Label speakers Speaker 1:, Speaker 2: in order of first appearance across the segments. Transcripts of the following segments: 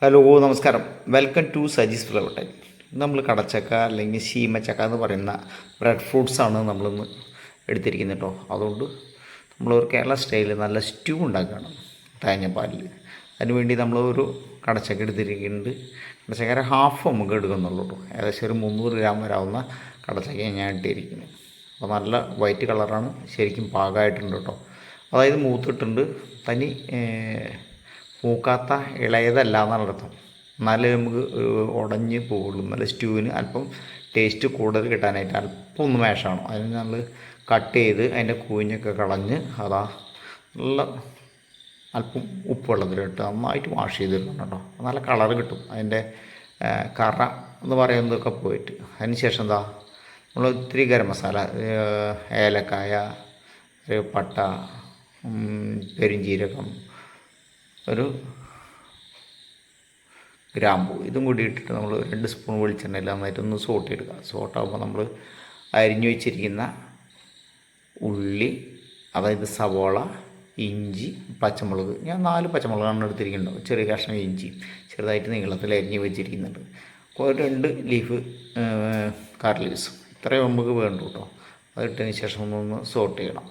Speaker 1: Hello നമസ്കാരം. Welcome to Saji's flower time. നമ്മൾ കടച്ചക്ക അല്ലെങ്കിൽ ശീമച്ചക്ക എന്ന് പറയുന്ന ബ്രെഡ് ഫ്രൂട്ട്സാണ് നമ്മളിന്ന് എടുത്തിരിക്കുന്നത് കേട്ടോ. അതുകൊണ്ട് നമ്മളൊരു കേരള സ്റ്റൈലിൽ നല്ല സ്റ്റൂ ഉണ്ടാക്കുകയാണ് തേങ്ങാപ്പാലിൽ. അതിനുവേണ്ടി നമ്മളൊരു കടച്ചക്ക എടുത്തിരിക്കുന്നുണ്ട്. കടച്ചക്കര ഹാഫ് നമുക്ക് എടുക്കുന്നുള്ളൂ കേട്ടോ. ഏകദേശം ഒരു 300 ഗ്രാം വരാവുന്ന കടച്ചക്കയാണ് ഞാൻ ഇട്ടിരിക്കുന്നത്. അപ്പോൾ നല്ല വൈറ്റ് കളറാണ്, ശരിക്കും പാകമായിട്ടുണ്ട് കേട്ടോ. അതായത് മൂത്തിട്ടുണ്ട്, തനി മൂക്കാത്ത ഇളയതല്ല എന്നാണ് അർത്ഥം. എന്നാലേ നമുക്ക് ഉടഞ്ഞ് പോവുള്ളൂ. നല്ല സ്റ്റൂവിന് അല്പം ടേസ്റ്റ് കൂടുതൽ കിട്ടാനായിട്ട് അല്പം ഒന്ന് മേശാണ്. അതിന് നമ്മൾ കട്ട് ചെയ്ത് അതിൻ്റെ കൂഞ്ഞൊക്കെ കളഞ്ഞ് അതാ നല്ല അല്പം ഉപ്പ് വെള്ളത്തിലിട്ട് നന്നായിട്ട് വാഷ് ചെയ്തിടണം കേട്ടോ. നല്ല കളർ കിട്ടും. അതിൻ്റെ കറ എന്ന് പറയുന്നതൊക്കെ പോയിട്ട് അതിന് ശേഷം എന്താ നമ്മൾ ഇത്തിരി ഗരം മസാല, ഏലക്കായ, പട്ട, പെരുംജീരകം, ഒരു ഗ്രാമ്പൂ, ഇതും കൂടി ഇട്ടിട്ട് നമ്മൾ 2 സ്പൂൺ വെളിച്ചെണ്ണയിൽ നന്നായിട്ടൊന്ന് സോട്ടിയെടുക്കുക. സോട്ടാകുമ്പോൾ നമ്മൾ അരിഞ്ഞു വെച്ചിരിക്കുന്ന ഉള്ളി, അതായത് സവോള, ഇഞ്ചി, പച്ചമുളക്, ഞാൻ 4 പച്ചമുളകാണ് എടുത്തിരിക്കുന്നുണ്ട്. ചെറിയ കഷ്ണം ഇഞ്ചി ചെറുതായിട്ട് നീളത്തിൽ അരിഞ്ഞ് വെച്ചിരിക്കുന്നുണ്ട്. 2 ലീഫ് കാർ ലീവ്സും, ഇത്രയും നമുക്ക് വേണ്ടു കേട്ടോ. അതിട്ടതിന് ശേഷം ഒന്ന് സോട്ട് ചെയ്യണം.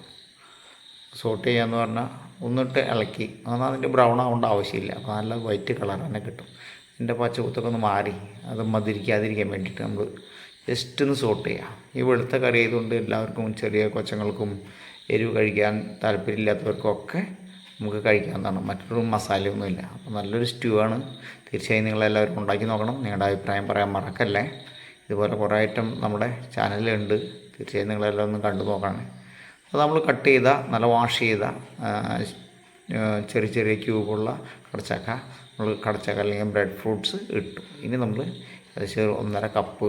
Speaker 1: സോട്ട് ചെയ്യാന്ന് പറഞ്ഞാൽ ഒന്നിട്ട് ഇളക്കി, എന്നാൽ അതിൻ്റെ ബ്രൗൺ ആവേണ്ട ആവശ്യമില്ല. അപ്പോൾ നല്ല വൈറ്റ് കളർ തന്നെ കിട്ടും. ഇതിൻ്റെ പച്ചക്കുത്തൊക്കെ ഒന്ന് മാറി അത് മതിരിക്കാതിരിക്കാൻ വേണ്ടിയിട്ട് നമ്മൾ ജസ്റ്റ് ഒന്ന് സോട്ട് ചെയ്യാം. ഈ വെളുത്ത കറി ആയതുകൊണ്ട് എല്ലാവർക്കും, ചെറിയ കൊച്ചങ്ങൾക്കും, എരിവ് കഴിക്കാൻ താല്പര്യമില്ലാത്തവർക്കൊക്കെ നമുക്ക് കഴിക്കാവുന്നതാണ്. മറ്റൊരു മസാലയൊന്നുമില്ല. അപ്പോൾ നല്ലൊരു സ്റ്റൂ ആണ്. തീർച്ചയായും നിങ്ങളെല്ലാവരും ഉണ്ടാക്കി നോക്കണം. നിങ്ങളുടെ അഭിപ്രായം പറയാൻ മറക്കല്ലേ. ഇതുപോലെ കുറേ ഐറ്റം നമ്മുടെ ചാനലിലുണ്ട്. തീർച്ചയായും നിങ്ങളെല്ലാം ഒന്ന് കണ്ടു നോക്കണം. അത് നമ്മൾ കട്ട് ചെയ്ത, നല്ല വാഷ് ചെയ്ത ചെറിയ ചെറിയ ക്യൂബുള്ള കടച്ചക്ക, നമ്മൾ കടച്ചക്ക അല്ലെങ്കിൽ ബ്രെഡ് ഫ്രൂട്ട്സ് ഇട്ടു. ഇനി നമ്മൾ ഏകദേശം 1.5 കപ്പ്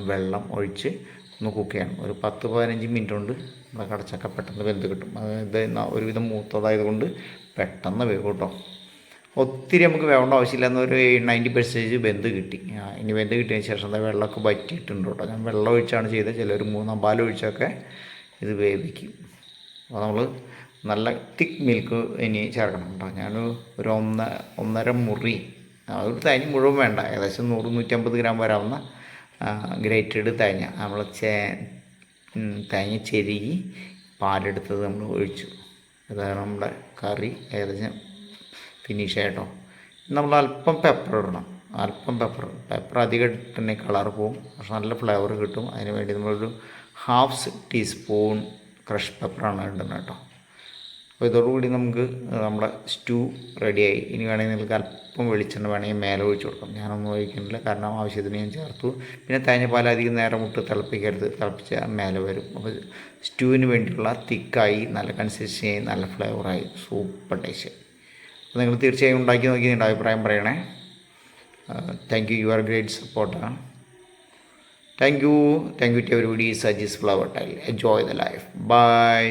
Speaker 1: വെള്ളം ഒഴിച്ച് ഒന്ന് കുക്ക് ചെയ്യണം. ഒരു 10-15 മിനിറ്റ് കൊണ്ട് നമ്മുടെ കടച്ചക്ക പെട്ടെന്ന് വെന്ത് കിട്ടും. ഇത് ഒരുവിധം മൂത്തതായതുകൊണ്ട് പെട്ടെന്ന് വേവും കേട്ടോ. ഒത്തിരി നമുക്ക് വേവേണ്ട ആവശ്യമില്ല. എന്നൊരു 90% വെന്ത് കിട്ടി. ഇനി വെന്ത് കിട്ടിയതിന് ശേഷം വെള്ളമൊക്കെ വറ്റിയിട്ടുണ്ട് കേട്ടോ. ഞാൻ വെള്ളം ഒഴിച്ചാണ് ചെയ്തത്. ചിലർ 3 പാൽ ഒഴിച്ചൊക്കെ ഇത് വേവിക്കും. അപ്പോൾ നമ്മൾ നല്ല തിക്ക് മിൽക്ക് ഇനി ചേർക്കണം കേട്ടോ. ഞാൻ ഒരു 1.5 മുറി, ഒരു തേങ്ങ മുഴുവൻ വേണ്ട, ഏകദേശം 100-150 ഗ്രാം വരാവുന്ന ഗ്രേറ്റഡ് തേങ്ങ നമ്മൾ തേങ്ങ ചെരുകി പാലെടുത്തത് നമ്മൾ ഒഴിച്ചു. അതാണ് നമ്മുടെ കറി ഏകദേശം ഫിനിഷ് ആയിട്ടോ. നമ്മൾ അല്പം പെപ്പർ ഇടണം. അല്പം പെപ്പർ അധികം ഇട്ടിട്ടുണ്ടെങ്കിൽ കളർ പോവും, പക്ഷെ നല്ല ഫ്ലേവർ കിട്ടും. അതിന് വേണ്ടി നമ്മളൊരു 1/2 ടീസ്പൂൺ ക്രഷ് പെപ്പറാണ് ഇടുന്നത് കേട്ടോ. അപ്പോൾ ഇതോടുകൂടി നമുക്ക് നമ്മുടെ സ്റ്റൂ റെഡിയായി. ഇനി വേണമെങ്കിൽ നിങ്ങൾക്ക് അല്പം വെളിച്ചെണ്ണ വേണമെങ്കിൽ മേലെ ഒഴിച്ച് കൊടുക്കാം. ഞാനൊന്നും ഒഴിക്കുന്നില്ല, കാരണം ആവശ്യത്തിന് ഞാൻ ചേർത്തു. പിന്നെ തേങ്ങാപ്പാൽ അധികം നേരം വിട്ട് തിളപ്പിക്കരുത്, തിളപ്പിച്ചാൽ മേലെ വരും. അപ്പോൾ സ്റ്റൂവിന് വേണ്ടിയുള്ള തിക്കായി, നല്ല കൺസിസ്റ്റൻസിയായി, നല്ല ഫ്ലേവറായി, സൂപ്പർ ടേസ്റ്റ്. അപ്പോൾ നിങ്ങൾ തീർച്ചയായും ഉണ്ടാക്കി നോക്കി നിങ്ങളുടെ അഭിപ്രായം പറയണേ. താങ്ക് യു, യുവർ ഗ്രേറ്റ് സപ്പോർട്ടാണ്. Thank you to everybody. Sajis Flower Tile. Enjoy the life. Bye.